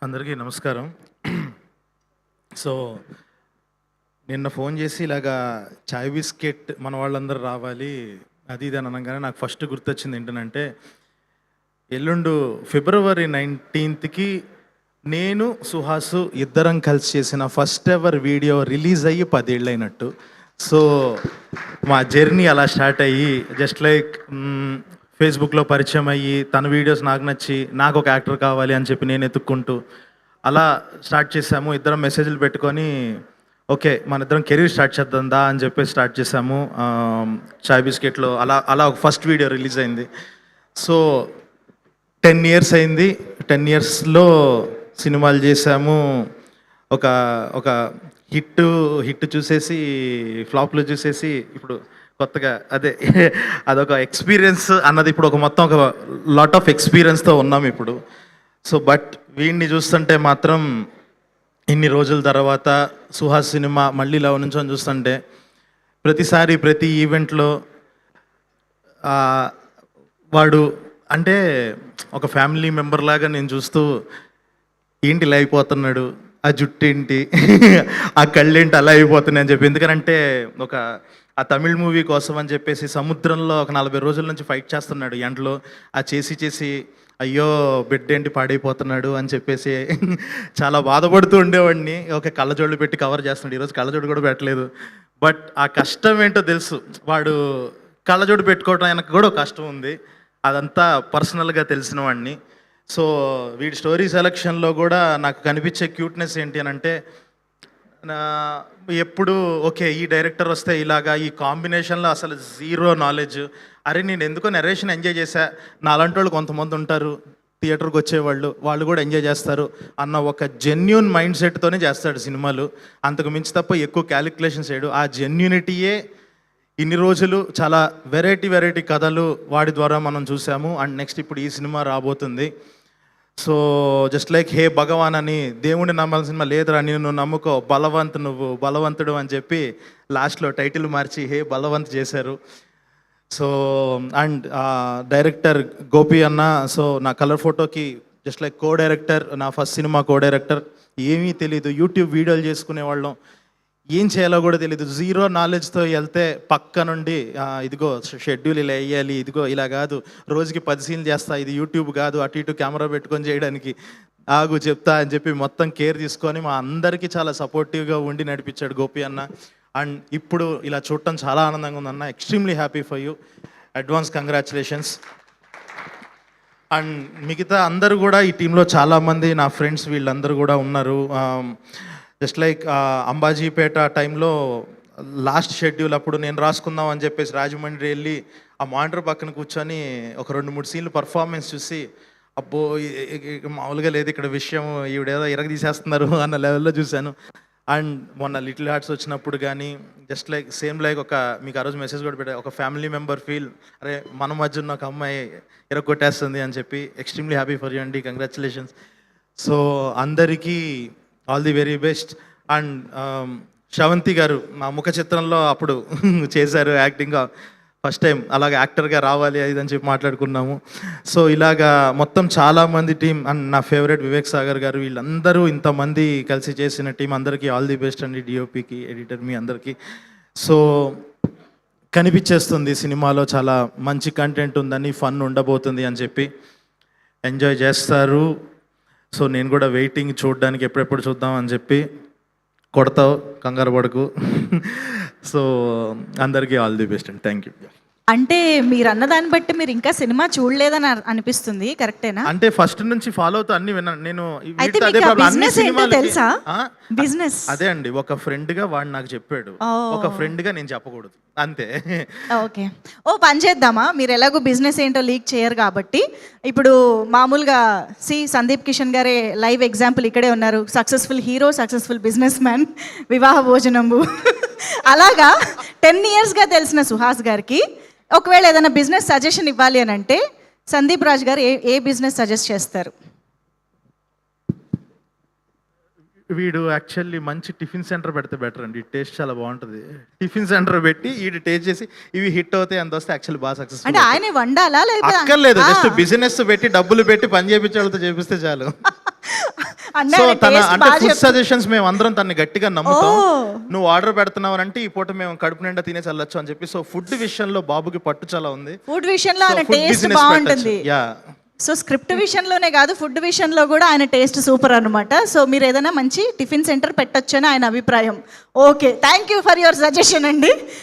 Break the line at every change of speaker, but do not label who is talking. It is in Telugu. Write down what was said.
అందరికీ నమస్కారం. సో నిన్న ఫోన్ చేసి ఇలాగా చాయ్ బిస్కెట్ మన వాళ్ళందరూ రావాలి అది ఇది అని అనగానే నాకు ఫస్ట్ గుర్తొచ్చింది ఏంటంటే, ఎల్లుండు ఫిబ్రవరి 19కి నేను సుహాసు ఇద్దరం కలిసి చేసిన ఫస్ట్ ఎవర్ వీడియో రిలీజ్ అయ్యి 10 ఏళ్ళు అయినట్టు. సో మా జర్నీ అలా స్టార్ట్ అయ్యి జస్ట్ లైక్ ఫేస్బుక్లో పరిచయం అయ్యి తన వీడియోస్ నాకు నచ్చి నాకు ఒక యాక్టర్ కావాలి అని చెప్పి నేను ఎత్తుక్కుంటూ అలా స్టార్ట్ చేసాము. ఇద్దరం మెసేజ్లు పెట్టుకొని ఓకే మన ఇద్దరం కెరీర్ స్టార్ట్ చేద్దాం దా అని చెప్పి స్టార్ట్ చేసాము. చాయ్ బిస్కెట్లో అలా అలా ఒక ఫస్ట్ వీడియో రిలీజ్ అయింది. సో 10 ఇయర్స్ అయింది. 10 ఇయర్స్లో సినిమాలు చేసాము. ఒక ఒక హిట్ చూసేసి ఫ్లాప్లు చూసేసి ఇప్పుడు కొత్తగా అదొక ఎక్స్పీరియన్స్ అన్నది ఇప్పుడు ఒక మొత్తం ఒక లాట్ ఆఫ్ ఎక్స్పీరియన్స్తో ఉన్నాం ఇప్పుడు. సో బట్ వీడిని చూస్తుంటే మాత్రం ఇన్ని రోజుల తర్వాత సుహాస్ సినిమా మళ్ళీ ఇలా నుంచొని చూస్తుంటే ప్రతిసారి ప్రతి ఈవెంట్లో వాడు అంటే ఒక ఫ్యామిలీ మెంబర్ లాగా నేను చూస్తూ ఏంటి ఇలా అయిపోతున్నాడు, ఆ జుట్టు ఏంటి, ఆ కళ్ళేంటి అలా అయిపోతున్నాయి అని చెప్పి. ఎందుకంటే ఆ తమిళ్ మూవీ కోసం అని చెప్పేసి సముద్రంలో ఒక 40 రోజుల నుంచి ఫైట్ చేస్తున్నాడు ఎండలో. ఆ చేసి అయ్యో బిడ్డ ఏంటి పాడైపోతున్నాడు అని చెప్పేసి చాలా బాధపడుతూ ఉండేవాడిని. ఒక కళ్ళజోళ్ళు పెట్టి కవర్ చేస్తున్నాడు. ఈరోజు కళ్ళజోడు కూడా పెట్టలేదు. బట్ ఆ కష్టం ఏంటో తెలుసు. వాడు కళ్ళజోడు పెట్టుకోవడం ఆయనకు కూడా ఒక కష్టం ఉంది. అదంతా పర్సనల్గా తెలిసిన వాడిని. సో వీడి స్టోరీ సెలక్షన్లో కూడా నాకు కనిపించే క్యూట్నెస్ ఏంటి అని అంటే, ఎప్పుడు ఓకే ఈ డైరెక్టర్ వస్తే ఇలాగా ఈ కాంబినేషన్లో అసలు జీరో నాలెడ్జ్. అరే నేను ఎందుకో నరేషన్ ఎంజాయ్ చేశా, నా అలాంటి వాళ్ళు కొంతమంది ఉంటారు థియేటర్కి వచ్చేవాళ్ళు, వాళ్ళు కూడా ఎంజాయ్ చేస్తారు అన్న ఒక జెన్యూన్ మైండ్ సెట్తోనే చేస్తాడు సినిమాలు. అంతకు మించి తప్ప ఎక్కువ క్యాలిక్యులేషన్స్ చేయడు. ఆ జెన్యూనిటీయే ఇన్ని రోజులు చాలా వెరైటీ కథలు వాడి ద్వారా మనం చూసాము. అండ్ నెక్స్ట్ ఇప్పుడు ఈ సినిమా రాబోతుంది. సో జస్ట్ లైక్ హే భగవాన్ అని దేవుడిని నమ్మాల్సిన సినిమా లేదురా నేను నమ్ముకో నువ్వు బలవంతుడు అని చెప్పి లాస్ట్లో టైటిల్ మార్చి హే బలవంత్ చేశారు. సో అండ్ డైరెక్టర్ గోపి అన్న, సో నా కలర్ ఫోటోకి జస్ట్ లైక్ కో డైరెక్టర్, నా ఫస్ట్ సినిమా కో డైరెక్టర్. ఏమీ తెలీదు, యూట్యూబ్ వీడియోలు చేసుకునే వాళ్ళం, ఏం చేయాలో కూడా తెలియదు. జీరో నాలెడ్జ్తో వెళ్తే పక్క నుండి ఇదిగో షెడ్యూల్ ఇలా వేయాలి, ఇదిగో ఇలా కాదు, రోజుకి 10 సీన్లు చేస్తా, ఇది యూట్యూబ్ కాదు, అటు ఇటు కెమెరా పెట్టుకొని చేయడానికి, ఆగు చెప్తా అని చెప్పి మొత్తం కేర్ తీసుకొని మా అందరికీ చాలా సపోర్టివ్గా ఉండి నడిపించాడు గోపి అన్న. అండ్ ఇప్పుడు ఇలా చూడటం చాలా ఆనందంగా ఉందన్న. Extremely happy for you. Advance congratulations. And మిగతా అందరూ కూడా ఈ టీంలో చాలామంది నా ఫ్రెండ్స్ వీళ్ళందరూ కూడా ఉన్నారు. జస్ట్ లైక్ అంబాజీపేట టైంలో లాస్ట్ షెడ్యూల్ అప్పుడు నేను రాసుకుందాం అని చెప్పేసి రాజమండ్రి వెళ్ళి ఆ మానిటర్ పక్కన కూర్చొని ఒక 2-3 సీన్లు పర్ఫార్మెన్స్ చూసి అబ్బో మామూలుగా లేదు ఇక్కడ విషయం, ఈవిడేదో తీసేస్తున్నారు అన్న లెవెల్లో చూశాను. అండ్ మొన్న లిటిల్ హార్ట్స్ వచ్చినప్పుడు కానీ జస్ట్ లైక్ సేమ్ లైక్ మీకు ఆ రోజు మెసేజ్ కూడా పెట్టా, ఒక ఫ్యామిలీ మెంబర్ ఫీల్, అరే మన మధ్య ఉన్న ఒక అమ్మాయి కొట్టేస్తుంది అని చెప్పి. ఎక్స్ట్రీమ్లీ హ్యాపీ ఫర్ యూ అండి, కంగ్రాచులేషన్స్. సో అందరికీ all the very best. And Sravanthi గారు మా ముఖ చిత్రంలో అప్పుడు చేశారు యాక్టింగ్, ఫస్ట్ టైం అలాగ యాక్టర్గా రావాలి అది అని చెప్పి మాట్లాడుకున్నాము. సో ఇలాగా మొత్తం చాలామంది టీం. అండ్ నా ఫేవరెట్ వివేక్ సాగర్ గారు, వీళ్ళందరూ ఇంతమంది కలిసి చేసిన టీం అందరికీ ఆల్ ది బెస్ట్ అండి. డిఓపికి, ఎడిటర్, మీ అందరికీ. సో కనిపించేస్తుంది సినిమాలో చాలా మంచి కంటెంట్ ఉందని, ఫన్ ఉండబోతుంది అని చెప్పి. ఎంజాయ్ చేస్తారు. సో నేను కూడా వెయిటింగ్ చూడడానికి, ఎప్పుడెప్పుడు చూద్దాం అని చెప్పి. కొడతావు, కంగారు పడకు. సో అందరికీ all the best and thank you.
అంటే మీరు అన్నదాన్ని బట్టి మీరు ఇంకా సినిమా చూడలేదని అనిపిస్తుంది, కరెక్టేనా?
అంటే ఫస్ట్ నుంచి ఫాలో అవుతూ అన్ని విన్నాను నేను.
తెలుసా బిజినెస్?
అదే అండి, ఒక ఫ్రెండ్ గా వాడు నాకు చెప్పాడు, ఒక ఫ్రెండ్ గా నేను చెప్పకూడదు అంతే.
ఓకే, పని చేద్దామా? మీరు ఎలాగో బిజినెస్ ఏంటో లీక్ చేయరు కాబట్టి ఇప్పుడు మామూలుగా సందీప్ కిషన్ గారే లైవ్ ఎగ్జాంపుల్ ఇక్కడే ఉన్నారు. Successful hero, successful business man, వివాహ భోజనంబు. అలాగా 10 ఇయర్స్గా తెలిసిన సుహాస్ గారికి ఒకవేళ ఏదైనా బిజినెస్ సజెషన్ ఇవ్వాలి అని అంటే సందీప్ రాజ్ గారు ఏ బిజినెస్ సజెస్ట్ చేస్తారు?
వీడు యాక్చువల్లీ మంచి టిఫిన్ సెంటర్ పెడితే బెటర్ అండి, టేస్ట్ చాలా బాగుంటుంది. టిఫిన్ సెంటర్ పెట్టి వీడు టేస్ట్ చేసి ఇవి హిట్ అవుతాయి అంత వస్తే యాక్చువల్లీ బాగా సక్సెస్.
అంటే ఆయన వండాలా లేదా?
అక్కర్లేదు, జస్ట్ బిజినెస్ పెట్టి డబ్బులు పెట్టి పని చేయించే వాళ్ళతో చేపిస్తే చాలు.
అన్న
సో
ఆయన
తన
taste
అంటే
బాగా
ఫుడ్
చెప్తారు.
సజెషన్స్ మేము అందరం తన్ని గట్టిగా నమ్ముతాం.
ఓ.
నువ్వు ఆర్డర్ పెడుతున్నావు అంటే ఈ పూట మేము కడుపు నిండా తినేసి వెళ్ళొచ్చు అని చెప్పి. సో ఫుడ్ విషయంలో బాబుకి పట్టు చాలా ఉంది.
ఫుడ్ విషయంలో ఆయన
ఫుడ్
టేస్ట్
బిజినెస్
బాగుంటుంది.
యా
సో స్క్రిప్ట్ విషయంలోనే కాదు ఫుడ్ విషయంలో కూడా ఆయన టేస్ట్ సూపర్ అనమాట. సో మీరు ఏదైనా మంచి టిఫిన్ సెంటర్ పెట్టొచ్చు అని ఆయన అభిప్రాయం. Okay, thank you for your suggestion అండి.